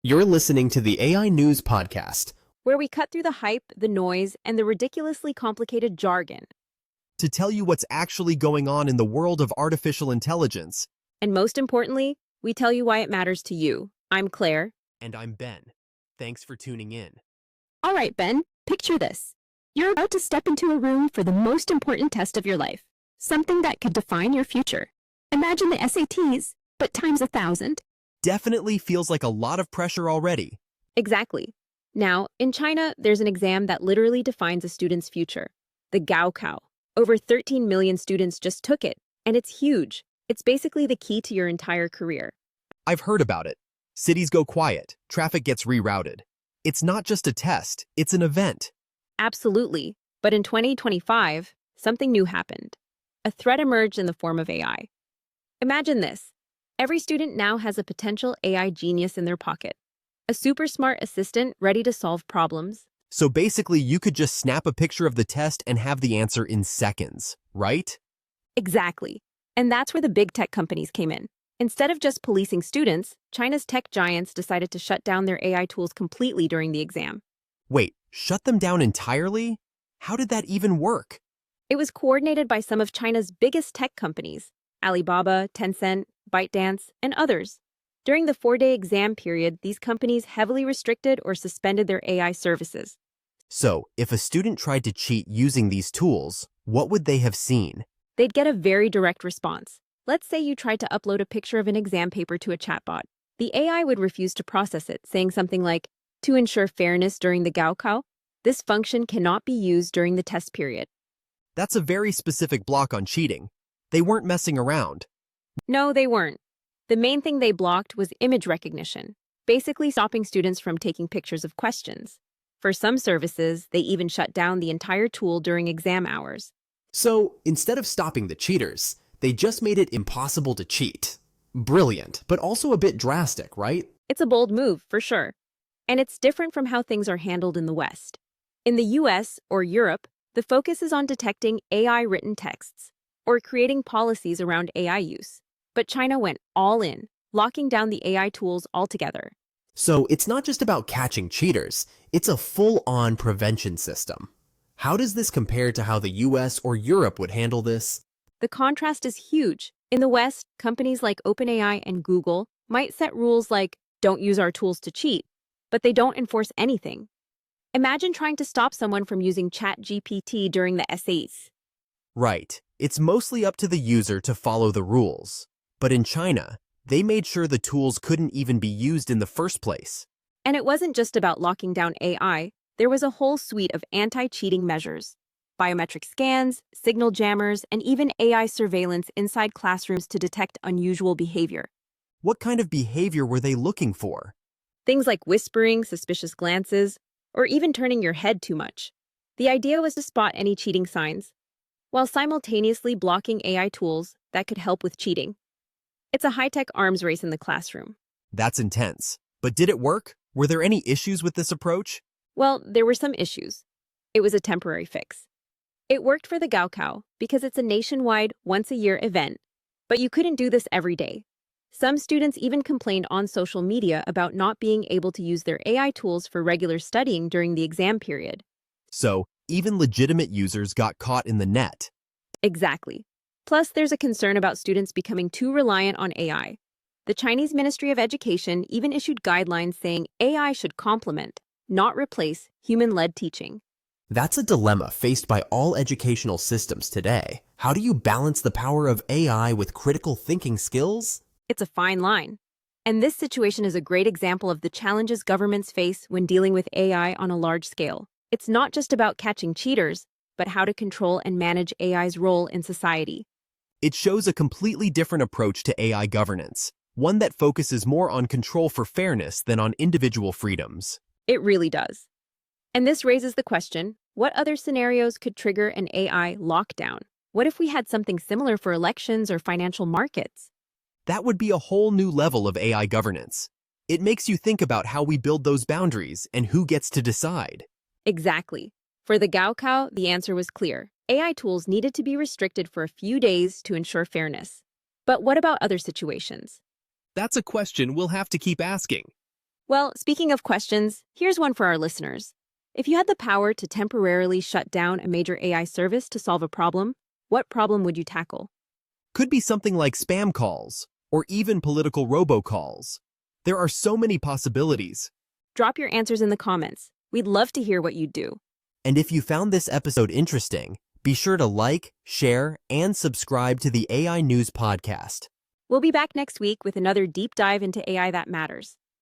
You're listening to the AI News Podcast, where we cut through the hype, the noise, and the ridiculously complicated jargon. to tell you what's actually going on in the world of artificial intelligence. And most importantly, we tell you why it matters to you. I'm Claire. And I'm Ben. Thanks for tuning in. All right, Ben, picture this. You're about to step into a room for the most important test of your life, something that could define your future. Imagine the SATs, but times 1,000. Definitely feels like a lot of pressure already. Exactly. Now, in China, there's an exam that literally defines a student's future, the Gaokao. Over 13 million students just took it, and it's huge. It's basically the key to your entire career. I've heard about it. Cities go quiet, traffic gets rerouted. It's not just a test, it's an event. Absolutely. But in 2025, something new happened. A threat emerged in the form of AI. Imagine this. Every student now has a potential AI genius in their pocket. A super smart assistant ready to solve problems. So basically, you could just snap a picture of the test and have the answer in seconds, right? Exactly. And that's where the big tech companies came in. Instead of just policing students, China's tech giants decided to shut down their AI tools completely during the exam. Wait, shut them down entirely? How did that even work? It was coordinated by some of China's biggest tech companies, Alibaba, Tencent, ByteDance, and others. During the 4-day exam period, these companies heavily restricted or suspended their AI services. So, if a student tried to cheat using these tools, what would they have seen? They'd get a very direct response. Let's say you tried to upload a picture of an exam paper to a chatbot. The AI would refuse to process it, saying something like, "To ensure fairness during the Gaokao, this function cannot be used during the test period." That's a very specific block on cheating. They weren't messing around. No, they weren't. The main thing they blocked was image recognition, basically stopping students from taking pictures of questions. For some services, they even shut down the entire tool during exam hours. So, instead of stopping the cheaters, they just made it impossible to cheat. Brilliant, but also a bit drastic, right? It's a bold move, for sure. And it's different from how things are handled in the West. In the US or Europe, the focus is on detecting AI-written texts or creating policies around AI use. But China went all in, locking down the AI tools altogether. So, it's not just about catching cheaters, it's a full-on prevention system. How does this compare to how the US or Europe would handle this? The contrast is huge. In the West, companies like OpenAI and Google might set rules like, "Don't use our tools to cheat," but they don't enforce anything. Imagine trying to stop someone from using ChatGPT during the SATs. Right, it's mostly up to the user to follow the rules. But in China, they made sure the tools couldn't even be used in the first place. And it wasn't just about locking down AI, there was a whole suite of anti-cheating measures. Biometric scans, signal jammers, and even AI surveillance inside classrooms to detect unusual behavior. What kind of behavior were they looking for? Things like whispering, suspicious glances, or even turning your head too much. The idea was to spot any cheating signs, while simultaneously blocking AI tools that could help with cheating. It's a high-tech arms race in the classroom. That's intense. But did it work? Were there any issues with this approach? Well, there were some issues. It was a temporary fix. It worked for the Gaokao because it's a nationwide, once-a-year event, but you couldn't do this every day. Some students even complained on social media about not being able to use their AI tools for regular studying during the exam period. So, even legitimate users got caught in the net. Exactly. Plus, there's a concern about students becoming too reliant on AI. The Chinese Ministry of Education even issued guidelines saying AI should complement, not replace, human-led teaching. That's a dilemma faced by all educational systems today. How do you balance the power of AI with critical thinking skills? It's a fine line. And this situation is a great example of the challenges governments face when dealing with AI on a large scale. It's not just about catching cheaters, but how to control and manage AI's role in society. It shows a completely different approach to AI governance, one that focuses more on control for fairness than on individual freedoms. It really does. And this raises the question, what other scenarios could trigger an AI lockdown? What if we had something similar for elections or financial markets? That would be a whole new level of AI governance. It makes you think about how we build those boundaries and who gets to decide. Exactly. For the Gaokao, the answer was clear. AI tools needed to be restricted for a few days to ensure fairness. But what about other situations? That's a question we'll have to keep asking. Well, speaking of questions, here's one for our listeners. If you had the power to temporarily shut down a major AI service to solve a problem, what problem would you tackle? Could be something like spam calls, or even political robocalls. There are so many possibilities. Drop your answers in the comments. We'd love to hear what you'd do. And if you found this episode interesting, be sure to like, share, and subscribe to the AI News Podcast. We'll be back next week with another deep dive into AI that matters.